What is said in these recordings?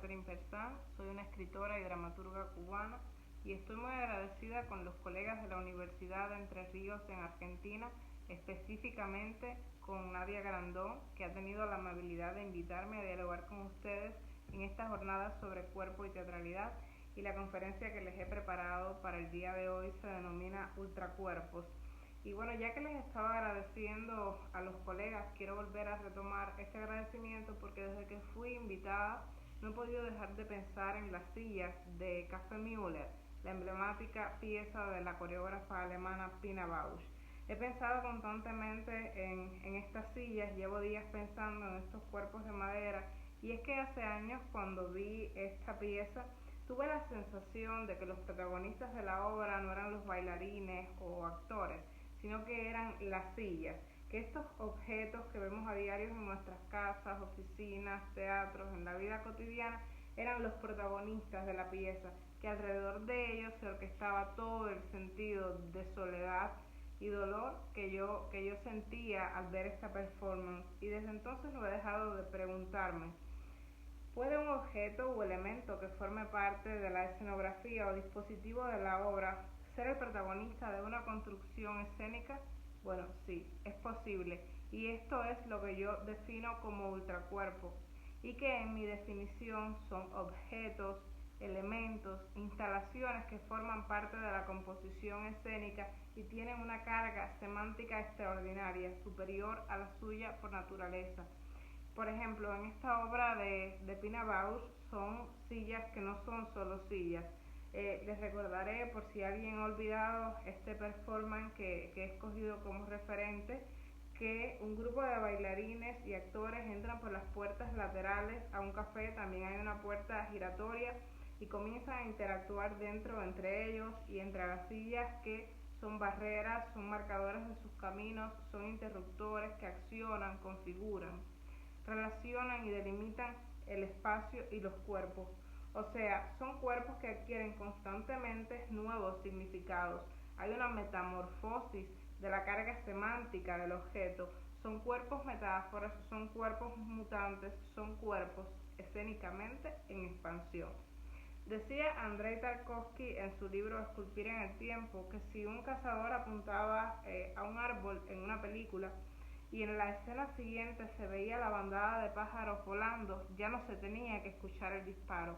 Catherine Persán, soy una escritora y dramaturga cubana y estoy muy agradecida con los colegas de la Universidad de Entre Ríos en Argentina, específicamente con Nadia Grandón, que ha tenido la amabilidad de invitarme a dialogar con ustedes en esta jornada sobre cuerpo y teatralidad, y la conferencia que les he preparado para el día de hoy se denomina Ultracuerpos. Y bueno, ya que les estaba agradeciendo a los colegas, quiero volver a retomar este agradecimiento porque desde que fui invitada no he podido dejar de pensar en las sillas de Café Müller, la emblemática pieza de la coreógrafa alemana Pina Bausch. He pensado constantemente en estas sillas, llevo días pensando en estos cuerpos de madera, y es que hace años, cuando vi esta pieza, tuve la sensación de que los protagonistas de la obra no eran los bailarines o actores, sino que eran las sillas, que estos objetos que vemos a diario en nuestras casas, oficinas, teatros, en la vida cotidiana, eran los protagonistas de la pieza, que alrededor de ellos se orquestaba todo el sentido de soledad y dolor que yo sentía al ver esta performance, y desde entonces no he dejado de preguntarme: ¿puede un objeto o elemento que forme parte de la escenografía o dispositivo de la obra ser el protagonista de una construcción escénica? Bueno, sí, es posible, y esto es lo que yo defino como ultracuerpo, y que en mi definición son objetos, elementos, instalaciones que forman parte de la composición escénica y tienen una carga semántica extraordinaria, superior a la suya por naturaleza. Por ejemplo, en esta obra de Pina Bausch son sillas que no son solo sillas. Les recordaré, por si alguien ha olvidado este performance que he escogido como referente, que un grupo de bailarines y actores entran por las puertas laterales a un café, también hay una puerta giratoria, y comienzan a interactuar dentro entre ellos y entre las sillas, que son barreras, son marcadores de sus caminos, son interruptores que accionan, configuran, relacionan y delimitan el espacio y los cuerpos. O sea, son cuerpos que adquieren constantemente nuevos significados. Hay una metamorfosis de la carga semántica del objeto. Son cuerpos metáforas, son cuerpos mutantes, son cuerpos escénicamente en expansión. Decía Andrei Tarkovsky en su libro Esculpir en el tiempo que si un cazador apuntaba a un árbol en una película y en la escena siguiente se veía la bandada de pájaros volando, ya no se tenía que escuchar el disparo.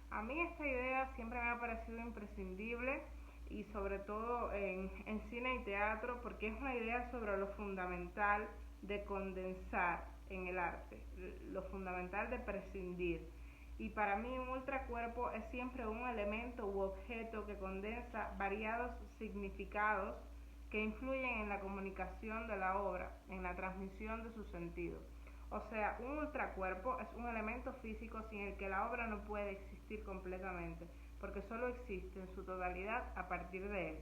A mí esta idea siempre me ha parecido imprescindible, y sobre todo en cine y teatro, porque es una idea sobre lo fundamental de condensar en el arte, lo fundamental de prescindir. Y para mí un ultracuerpo es siempre un elemento u objeto que condensa variados significados que influyen en la comunicación de la obra, en la transmisión de su sentido. O sea, un ultracuerpo es un elemento físico sin el que la obra no puede existir completamente, porque solo existe en su totalidad a partir de él,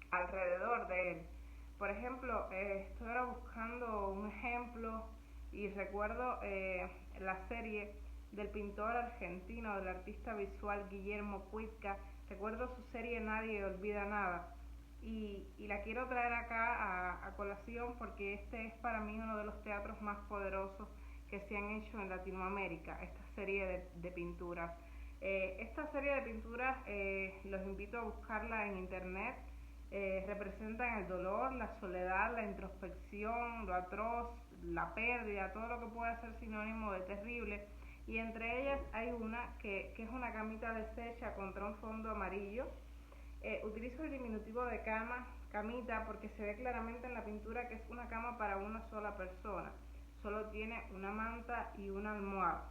alrededor de él. Por ejemplo, estoy ahora buscando un ejemplo y recuerdo la serie del pintor argentino, del artista visual Guillermo Cuitca. Recuerdo su serie Nadie olvida nada, y la quiero traer acá a colación porque este es para mí uno de los teatros más poderosos que se han hecho en Latinoamérica, esta serie de pinturas. Esta serie de pinturas, los invito a buscarla en internet. Representan el dolor, la soledad, la introspección, lo atroz, la pérdida, todo lo que puede ser sinónimo de terrible, y entre ellas hay una que es una camita deshecha contra un fondo amarillo. Utilizo el diminutivo de camita, porque se ve claramente en la pintura que es una cama para una sola persona. Solo tiene una manta y una almohada.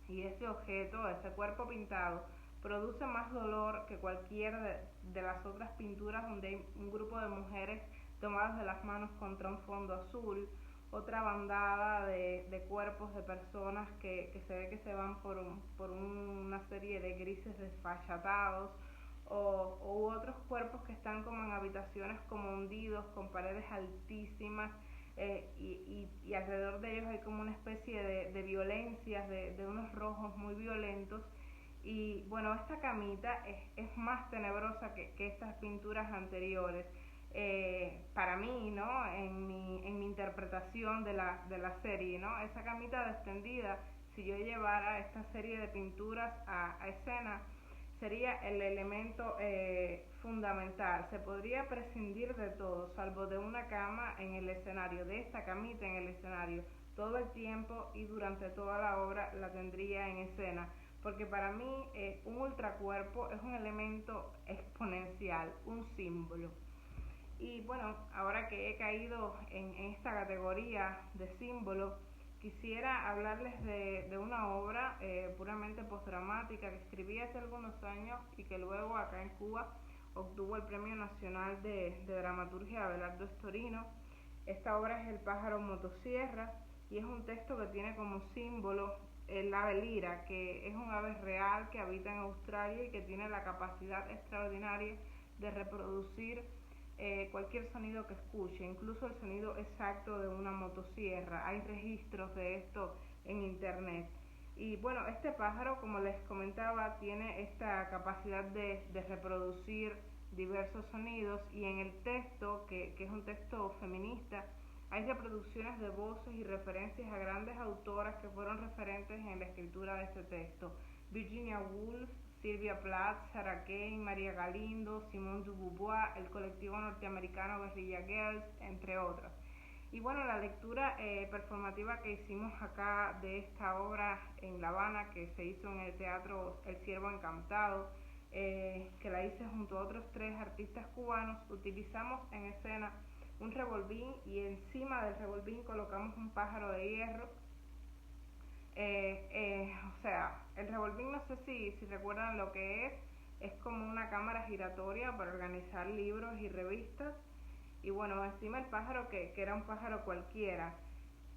Y ese objeto, ese cuerpo pintado, produce más dolor que cualquier de las otras pinturas donde hay un grupo de mujeres tomadas de las manos contra un fondo azul, otra bandada de cuerpos de personas que se ve que se van por una serie de grises desfachatados, u otros cuerpos que están como en habitaciones como hundidos, con paredes altísimas, y alrededor de ellos hay como una especie de violencias, de unos rojos muy violentos. Y bueno, esta camita es más tenebrosa que estas pinturas anteriores, para mí, ¿no? En mi interpretación de la serie, ¿no? Esa camita extendida si yo llevara esta serie de pinturas a escena, sería el elemento fundamental. Se podría prescindir de todo, salvo de una cama en el escenario, de esta camita en el escenario, todo el tiempo y durante toda la obra la tendría en escena, porque para mí un ultracuerpo es un elemento exponencial, un símbolo. Y bueno, ahora que he caído en esta categoría de símbolo, quisiera hablarles de una obra puramente postdramática que escribí hace algunos años y que luego acá en Cuba obtuvo el Premio Nacional de Dramaturgia Abelardo Estorino. Esta obra es El pájaro motosierra y es un texto que tiene como símbolo el ave lira, que es un ave real que habita en Australia y que tiene la capacidad extraordinaria de reproducir cualquier sonido que escuche, incluso el sonido exacto de una motosierra. Hay registros de esto en internet. Y bueno, este pájaro, como les comentaba, tiene esta capacidad de reproducir diversos sonidos, y en el texto, que es un texto feminista, hay reproducciones de voces y referencias a grandes autoras que fueron referentes en la escritura de este texto: Virginia Woolf, Sylvia Plath, Sarah Kane, María Galindo, Simone de Beauvoir, el colectivo norteamericano Guerrilla Girls, entre otras. Y bueno, la lectura performativa que hicimos acá de esta obra en La Habana, que se hizo en el Teatro El Ciervo Encantado, que la hice junto a otros 3 artistas cubanos, utilizamos en escena un revolvín y encima del revolvín colocamos un pájaro de hierro. O sea, el revolvín, no sé si recuerdan lo que es como una cámara giratoria para organizar libros y revistas, y bueno, encima el pájaro que era un pájaro cualquiera,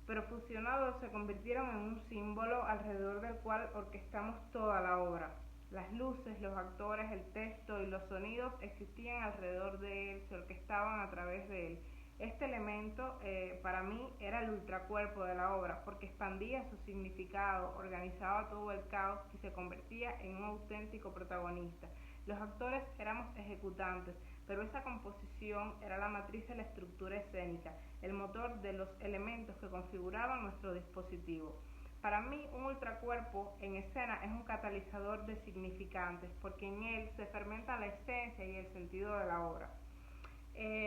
pero fusionados se convirtieron en un símbolo alrededor del cual orquestamos toda la obra. Las luces, los actores, el texto y los sonidos existían alrededor de él, se orquestaban a través de él. Este elemento para mí era el ultracuerpo de la obra, porque expandía su significado, organizaba todo el caos y se convertía en un auténtico protagonista. Los actores éramos ejecutantes, pero esa composición era la matriz de la estructura escénica, el motor de los elementos que configuraban nuestro dispositivo. Para mí, un ultracuerpo en escena es un catalizador de significantes, porque en él se fermenta la esencia y el sentido de la obra.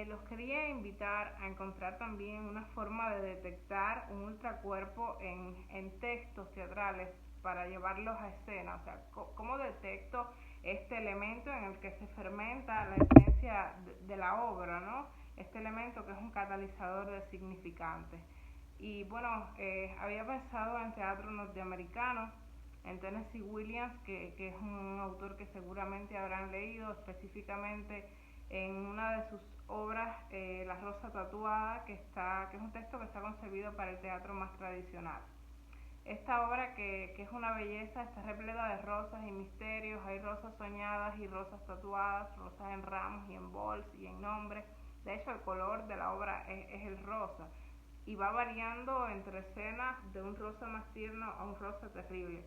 Los quería invitar a encontrar también una forma de detectar un ultracuerpo en textos teatrales para llevarlos a escena. O sea, ¿cómo detecto este elemento en el que se fermenta la esencia de la obra, ¿no? Este elemento que es un catalizador de significantes. Y bueno, había pensado en teatro norteamericano, en Tennessee Williams, que es un autor que seguramente habrán leído, específicamente en una de sus obras, La Rosa Tatuada, que es un texto que está concebido para el teatro más tradicional. Esta obra, que es una belleza, está repleta de rosas y misterios. Hay rosas soñadas y rosas tatuadas, rosas en ramos y en bols y en nombres. De hecho, el color de la obra es el rosa, y va variando entre escenas de un rosa más tierno a un rosa terrible.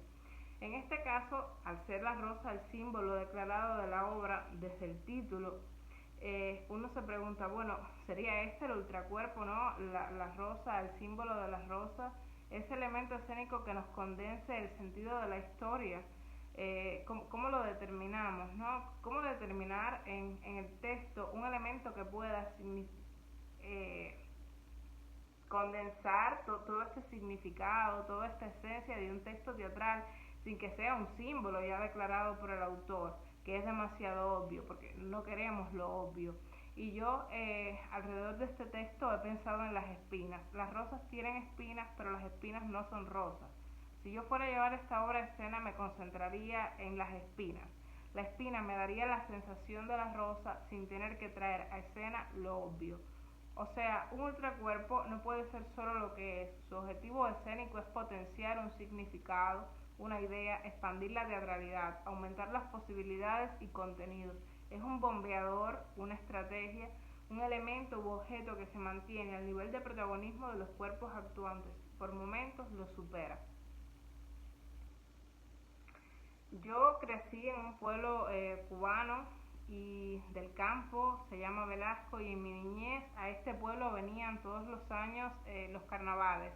En este caso, al ser la rosa el símbolo declarado de la obra desde el título, uno se pregunta, bueno, ¿sería este el ultracuerpo, no? La rosa, el símbolo de la rosa, ese elemento escénico que nos condense el sentido de la historia. ¿Cómo lo determinamos, no? ¿Cómo determinar en el texto un elemento que pueda condensar todo este significado, toda esta esencia de un texto teatral, sin que sea un símbolo ya declarado por el autor, que es demasiado obvio, porque no queremos lo obvio? Y yo alrededor de este texto he pensado en las espinas. Las rosas tienen espinas, pero las espinas no son rosas. Si yo fuera a llevar esta obra a escena, me concentraría en las espinas. La espina me daría la sensación de la rosa sin tener que traer a escena lo obvio. O sea, un ultracuerpo no puede ser solo lo que es. Su objetivo escénico es potenciar un significado, una idea, expandir la teatralidad, aumentar las posibilidades y contenidos. Es un bombeador, una estrategia, un elemento u objeto que se mantiene al nivel de protagonismo de los cuerpos actuantes. Por momentos lo supera. Yo crecí en un pueblo cubano y del campo, se llama Velasco, y en mi niñez a este pueblo venían todos los años los carnavales.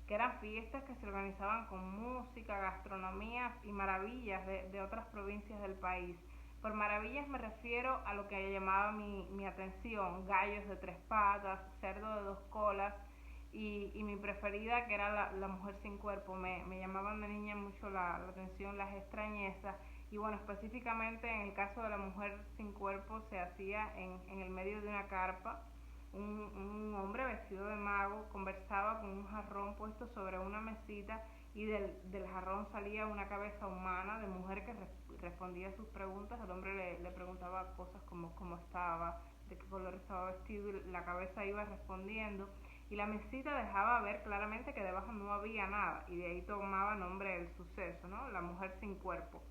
que eran fiestas que se organizaban con música, gastronomía y maravillas de otras provincias del país. Por maravillas me refiero a lo que llamaba mi atención: gallos de 3 patas, cerdo de 2 colas y mi preferida, que era la mujer sin cuerpo. Me llamaban de niña mucho la atención las extrañezas. Y bueno, específicamente en el caso de la mujer sin cuerpo se hacía en el medio de una carpa. Un hombre vestido de mago conversaba con un jarrón puesto sobre una mesita, y del jarrón salía una cabeza humana de mujer que respondía a sus preguntas. El hombre le preguntaba cosas como cómo estaba, de qué color estaba vestido, y la cabeza iba respondiendo, y la mesita dejaba ver claramente que debajo no había nada, y de ahí tomaba nombre el suceso, ¿no? La mujer sin cuerpo.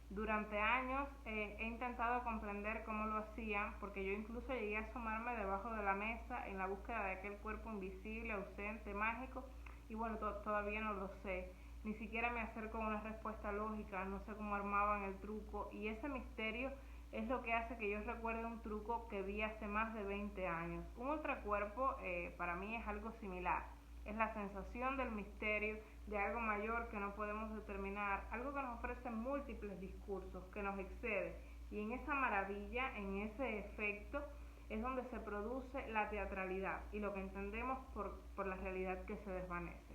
Durante años he intentado comprender cómo lo hacían, porque yo incluso llegué a asomarme debajo de la mesa en la búsqueda de aquel cuerpo invisible, ausente, mágico, y bueno, todavía no lo sé. Ni siquiera me acerco a una respuesta lógica, no sé cómo armaban el truco, y ese misterio es lo que hace que yo recuerde un truco que vi hace más de 20 años. Un ultracuerpo para mí es algo similar. Es la sensación del misterio, de algo mayor que no podemos determinar, algo que nos ofrece múltiples discursos, que nos excede. Y en esa maravilla, en ese efecto, es donde se produce la teatralidad y lo que entendemos por la realidad que se desvanece.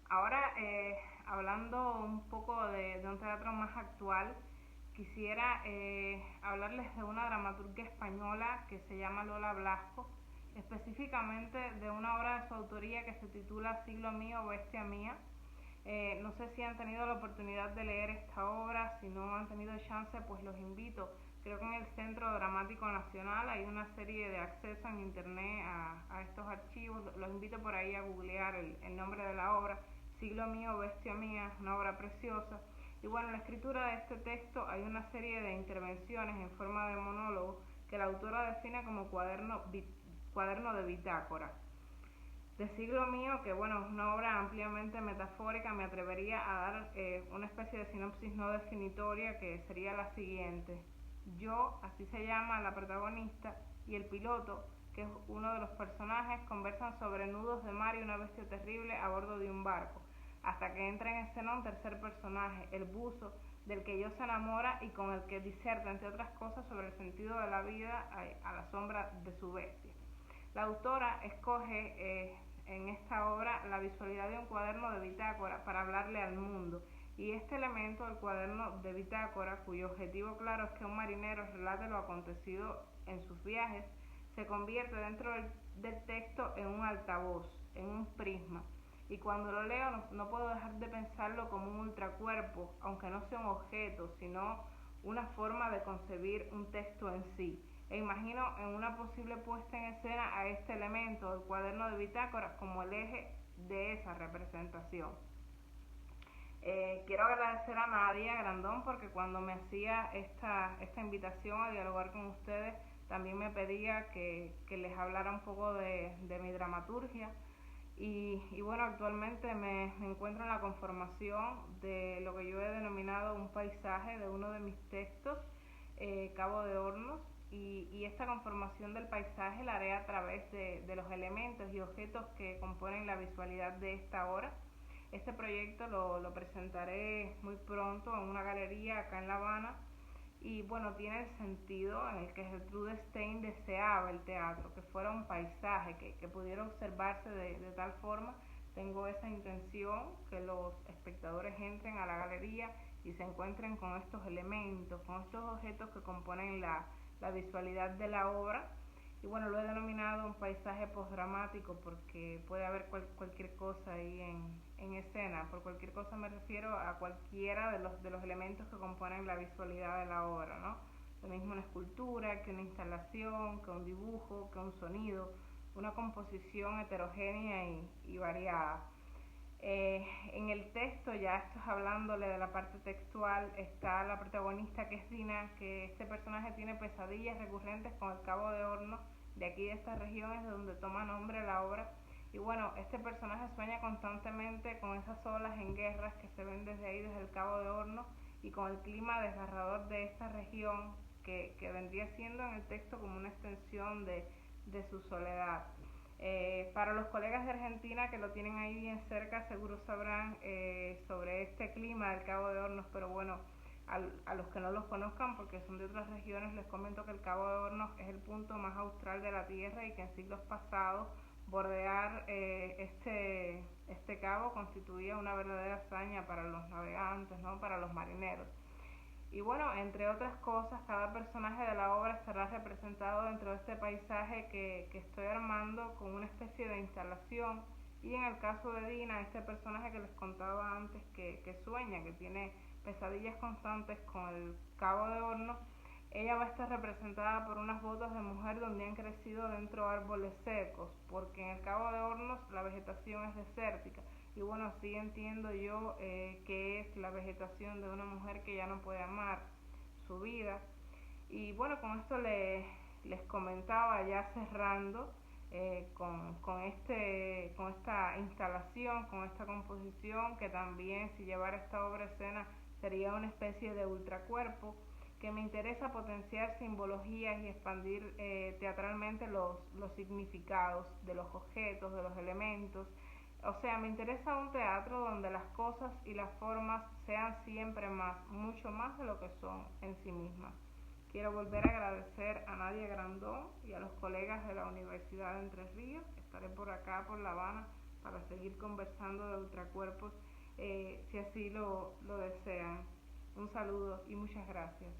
Ahora, hablando un poco de un teatro más actual, quisiera hablarles de una dramaturga española que se llama Lola Blasco, específicamente de una obra de su autoría que se titula Siglo mío, bestia mía. No sé si han tenido la oportunidad de leer esta obra. Si no han tenido chance, pues los invito. Creo que en el Centro Dramático Nacional hay una serie de acceso en internet a estos archivos. Los invito por ahí a googlear el nombre de la obra, Siglo mío, bestia mía, una obra preciosa. Y bueno, en la escritura de este texto hay una serie de intervenciones en forma de monólogo que la autora define como cuaderno de bitácora. De Siglo mío, que bueno, es una obra ampliamente metafórica, me atrevería a dar una especie de sinopsis no definitoria, que sería la siguiente. Yo, así se llama la protagonista, y el piloto, que es uno de los personajes, conversan sobre nudos de mar y una bestia terrible a bordo de un barco, hasta que entra en escena un tercer personaje, el buzo, del que yo se enamora y con el que diserta, entre otras cosas, sobre el sentido de la vida a la sombra de su bestia. La autora escoge en esta obra la visualidad de un cuaderno de bitácora para hablarle al mundo, y este elemento, el cuaderno de bitácora, cuyo objetivo claro es que un marinero relate lo acontecido en sus viajes, se convierte dentro del texto en un altavoz, en un prisma, y cuando lo leo no puedo dejar de pensarlo como un ultracuerpo, aunque no sea un objeto, sino una forma de concebir un texto en sí. E imagino en una posible puesta en escena a este elemento, el cuaderno de bitácora, como el eje de esa representación. Quiero agradecer a Nadia Grandón, porque cuando me hacía esta invitación a dialogar con ustedes, también me pedía que les hablara un poco de mi dramaturgia. Y bueno, actualmente me encuentro en la conformación de lo que yo he denominado un paisaje de uno de mis textos, Cabo de Hornos, y esta conformación del paisaje la haré a través de los elementos y objetos que componen la visualidad de esta obra. Este proyecto lo presentaré muy pronto en una galería acá en La Habana, y bueno, tiene el sentido en el que Gertrude Stein deseaba el teatro, que fuera un paisaje que pudiera observarse de tal forma. Tengo esa intención, que los espectadores entren a la galería y se encuentren con estos elementos, con estos objetos que componen la visualidad de la obra. Y bueno, lo he denominado un paisaje postdramático, porque puede haber cualquier cosa ahí en escena. Por cualquier cosa me refiero a cualquiera de los elementos que componen la visualidad de la obra, ¿no? Lo mismo una escultura, que una instalación, que un dibujo, que un sonido, una composición heterogénea y variada. En el texto, ya esto es hablándole de la parte textual, está la protagonista, que es Dina, que este personaje tiene pesadillas recurrentes con el Cabo de Hornos, de aquí de estas regiones de donde toma nombre la obra. Y bueno, este personaje sueña constantemente con esas olas en guerras que se ven desde ahí, desde el Cabo de Hornos, y con el clima desgarrador de esta región, que vendría siendo en el texto como una extensión de su soledad. Para los colegas de Argentina que lo tienen ahí bien cerca, seguro sabrán sobre este clima del Cabo de Hornos, pero bueno, a los que no los conozcan porque son de otras regiones, les comento que el Cabo de Hornos es el punto más austral de la Tierra y que en siglos pasados bordear este cabo constituía una verdadera hazaña para los navegantes, ¿no? Para los marineros. Y bueno, entre otras cosas, cada personaje de la obra estará representado dentro de este paisaje que estoy armando con una especie de instalación. Y en el caso de Dina, este personaje que les contaba antes que sueña, que tiene pesadillas constantes con el Cabo de Hornos, ella va a estar representada por unas botas de mujer donde han crecido dentro árboles secos, porque en el Cabo de Hornos la vegetación es desértica. Y bueno, sí entiendo yo que es la vegetación de una mujer que ya no puede amar su vida. Y bueno, con esto les comentaba ya cerrando con esta instalación, con esta composición, que también si llevara esta obra a escena sería una especie de ultracuerpo, que me interesa potenciar simbologías y expandir teatralmente los significados de los objetos, de los elementos. O sea, me interesa un teatro donde las cosas y las formas sean siempre más, mucho más de lo que son en sí mismas. Quiero volver a agradecer a Nadia Grandón y a los colegas de la Universidad de Entre Ríos. Estaré por acá, por La Habana, para seguir conversando de ultracuerpos si así lo desean. Un saludo y muchas gracias.